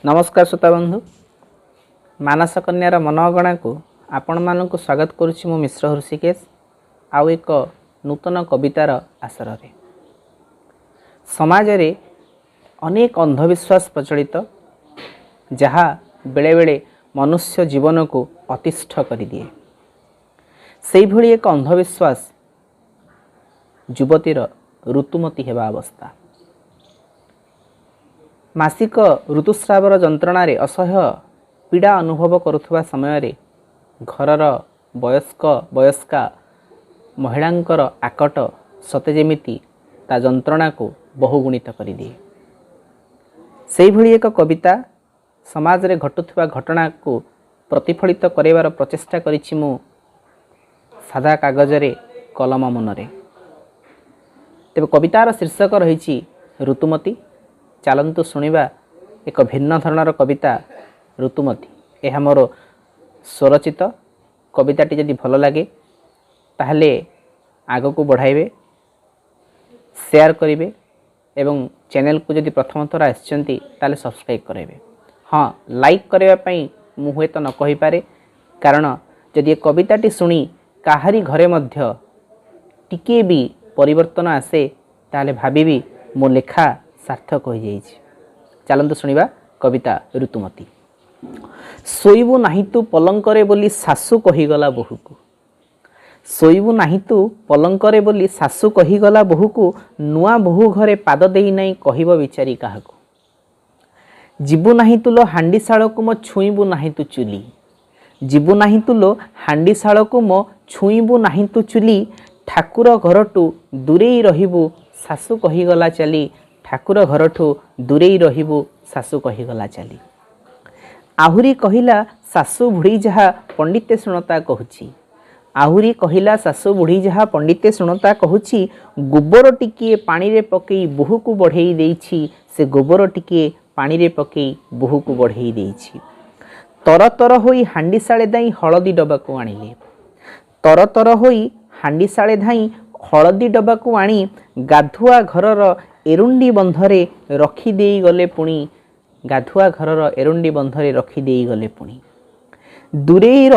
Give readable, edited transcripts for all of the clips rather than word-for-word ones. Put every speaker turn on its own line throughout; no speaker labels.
नमस्कार श्रोता बंधु मानस कन्यार मनोगणा को आपण मानक स्वागत करुच्ची मु मिश्र हृषिकेश आउ एक नूतन कवितार आसर रे। समाज रे अनेक अंधविश्वास प्रचलित जहा बेले बेले मनुष्य जीवन को अतिष्ठ कर दिए। से भली एक अंधविश्वास युवतीर ऋतुमती हेबा अवस्था। मासिक ऋतुस्रावर जंत्रणा रे असह्य पीड़ा अनुभव करुवा समय घरर वयस्का महिलांकर आकट सते जेमिति ता जंत्रणा को बहुगुणित कर दिए। से भली एक कविता समाज रे घटुवा घटना को प्रतिफलित करार प्रचेष्टा करिछि मु सादा कागज रे कलम मनरे। तेबे कवितार शीर्षक रही ऋतुमती। चलतु शुणा एक भिन्न धरणर कविता ऋतुमती। यह मोर स्वरचित कविताटी जदि भल लगे ताहले आग को बढ़ाइबे, शेयर करेंगे एवं चैनल को जदि प्रथम थर आसचंती ताले सब्सक्राइब करेंगे। हाँ, लाइक करने मु हुए तो न कहि पारे, कारण जदि ये कविताटी शुणी काहारी घरे मध्य टिके भी परिवर्तन आसे ताले भाबिबी मो लेखा सार्थक हो जाइए। चलतु शुणा कविता ऋतुमती। शोइबु नाही तू पलंकरे बोली सासु कहीगला बोहू को। शोइबु नाही तू पलंकरे बोली सासु कहीगला बोहू को। नुआ बोहू घरे पाद देई नहीं कहब बिचारी काहाको। जीवु नाही तुलो हांडीशाल को मो छुईबु नाही तू चुली। जीवु नाही तुलो हांडीशाल को मो छुईबु नाही तू चुली। ठाकुर घरटू दूरेई रहिबु सासु कहीगला चली। ठाकुर घरठू दूरेई रहिबु सासु कहीगला चली। आहुरी कहिला सासु बुढ़ी जहा पंडिते शुणता कहूची। आहुरी कहिला सासु बुढ़ी जहा पंडिते शुणता कहूची। गोबर टिके पानी रे पकई बोहू को बढ़ेई देइछि। से गोबर टिके पानी रे पकई बोहू को बढ़ेई देइछि। तर तर होई हांडीशाले दाई हळदी डबा को आनिले। तर तर होई हांडीशाले धाई हळदी डबा को आनी गाधुआ घरर एरुंडी बंधरे रखी देई गले पुणी। गाधुआ घरर एरुंडी बंधरे रखी देई गले पुणी। दूरेई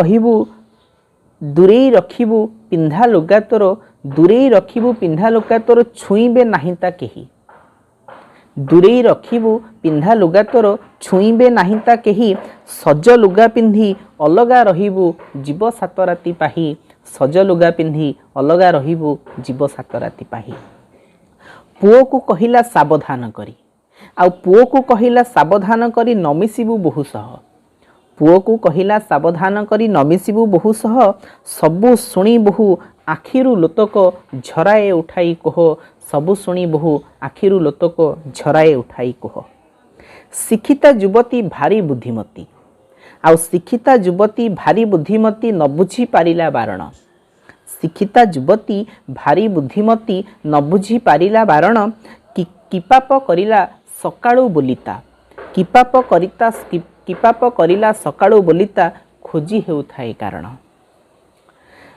रखिबु पिंधा लुगा तोर। दूरेई रखिबु पिंधा लुगा तोर छुईबे नाही ता केही। दूरेई रखिबु पिंधा लुगा तोर छुईबे नाही ता केही। सज लुगा पिंधी अलगा रहिबु जीव सात राति पाही। सज लुगा पिंधी अलगा रहिबु जीव सात राति पाही। पुओ को कहिला सावधान करी। आउ पुओ को कहिला सावधान करी नमिसिबु बहु सह। पुओ को कहिला सावधान करी नमिसिबु बहु सह। सबु शुणी बहु आखिरु लोतक झराए उठाई कह। सबु शुणी बहु आखिरु लोतक झराए उठाई कह। शिक्षिता युवती भारी बुद्धिमती। आउ शिक्षिता युवती भारी बुद्धिमती न बुझी पारिला बारण। शिक्षिता युवती भारी बुद्धिमती न बुझी पारिला बारण। किपाप करिला सकाळू बोलिता। किपाप करिला सकाळू बोलिता खोजी हेउथाए कारण।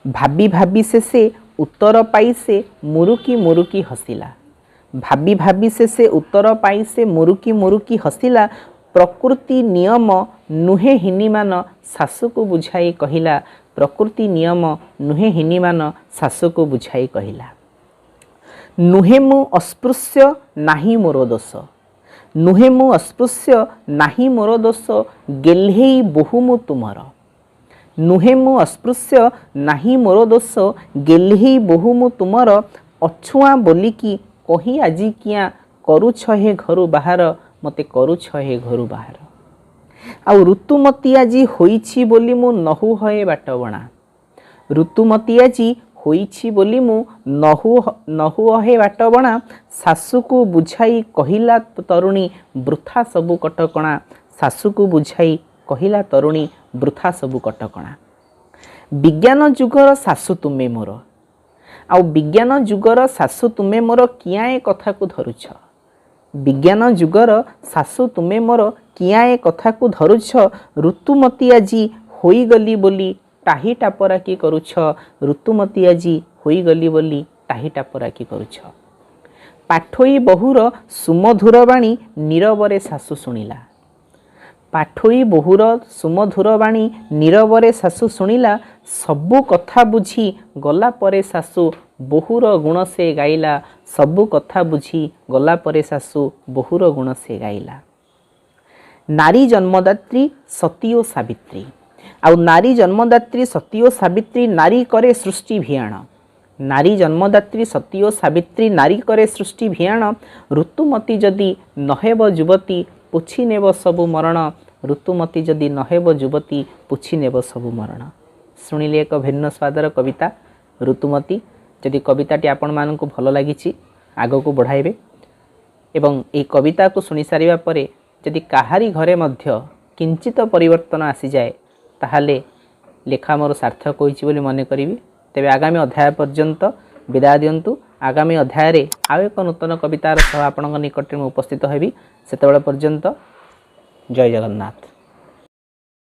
भाबी भाबी से उत्तर पाई से मुरुकी मुरुकी हसिला। भाबी भाबी से उत्तर पाई से मुरुकी मुरुकी हसिला। प्रकृति नियम नुहे हिनीमान सासु को बुझाई कहिला। प्रकृति नियम नुहे हिनीमान सासु को बुझाई कहिला। नुहे मु अस्पृश्य नाही मोर दोष। नुहे मु अस्पृश्य नाही मोर दोष। गेल्हेई बहु मु तुमर। नुहे मु अस्पृश्य नाही मोर दोष। गेल्हेई बहु मु तुमर। अछुआ बोलिकी कही आजी किया करुछ हे घरु बाहर। मते करुछ हे घरु बाहर। आउ ऋतुमती आजी होईछि बोली मु नहु हए बाटबणा। ऋतुमती आजी होईछि बोली मु नहु हए बाटबणा। सासु को बुझाई कहिला तरुणी वृथा सबु कटकणा। सासु को बुझाई कहिला तरुणी वृथा सबु कटकणा। विज्ञान जुगर सासु तुमे मोर। आउ विज्ञान जुगर सासु तुमे मोर किया ए कथा को धरुछ। विज्ञान जुगर सासु तुमे मोर किया ए कथा को धरुछ। ऋतुमती आजी होईगली बोली टाही टापराकी करुछ। ऋतुमती आजी होईगली बोली टाही टापराकी करुछ। पाठोई बहुर सुमधुर बाणी नीरवरे सासु शुणिला। ପାଠୋଇ ବୋହୁର ସୁମଧୁର ବାଣୀ ନୀରବରେ ଶାଶୁ ଶୁଣିଲା ସବୁ କଥା ବୁଝି ଗଲା ପରେ ଶାଶୁ ବୋହୁର ଗୁଣ ସେ ଗାଇଲା ସବୁ କଥା ବୁଝି ଗଲା ପରେ ଶାଶୁ ବୋହୁର ଗୁଣ ସେ ଗାଇଲା। ନାରୀ ଜନ୍ମଦାତ୍ରୀ ସତୀ ଓ ସାବିତ୍ରୀ ଆଉ ନାରୀ ଜନ୍ମଦାତ୍ରୀ ସତୀ ଓ ସାବିତ୍ରୀ ନାରୀ କରେ ସୃଷ୍ଟି ଭିଆଣ। ନାରୀ ଜନ୍ମଦାତ୍ରୀ ସତୀ ଓ ସାବିତ୍ରୀ ନାରୀ କରେ ସୃଷ୍ଟି ଭିଆଣ ଋତୁମତୀ ଯଦି ନହେବ ଯୁବତୀ ପୋଛି ନେବ ସବୁ ମରଣ ଋତୁମତୀ ଯଦି ନହେବ ଯୁବତୀ ପୋଛି ନେବ ସବୁ ମରଣ। ଶୁଣିଲେ ଏକ ଭିନ୍ନ ସ୍ୱାଦର କବିତା ଋତୁମତୀ। ଯଦି କବିତାଟି ଆପଣମାନଙ୍କୁ ଭଲ ଲାଗିଛି ଆଗକୁ ବଢ଼ାଇବେ ଏବଂ ଏହି କବିତାକୁ ଶୁଣି ସାରିବା ପରେ ଯଦି କାହାରି ଘରେ ମଧ୍ୟ କିଞ୍ଚିତ ପରିବର୍ତ୍ତନ ଆସିଯାଏ ତାହେଲେ ଲେଖା ମୋର ସାର୍ଥକ ହୋଇଛି ବୋଲି ମନେ କରିବି। ତେବେ ଆଗାମୀ ଅଧ୍ୟାୟ ପର୍ଯ୍ୟନ୍ତ ବିଦାୟ ଦିଅନ୍ତୁ। ଆଗାମୀ ଅଧ୍ୟାୟରେ ଆଉ ଏକ ନୂତନ କବିତାର ସହ ଆପଣଙ୍କ ନିକଟରେ ମୁଁ ଉପସ୍ଥିତ ହେବି। ସେତେବେଳେ ପର୍ଯ୍ୟନ୍ତ ଜୟ ଜଗନ୍ନାଥ।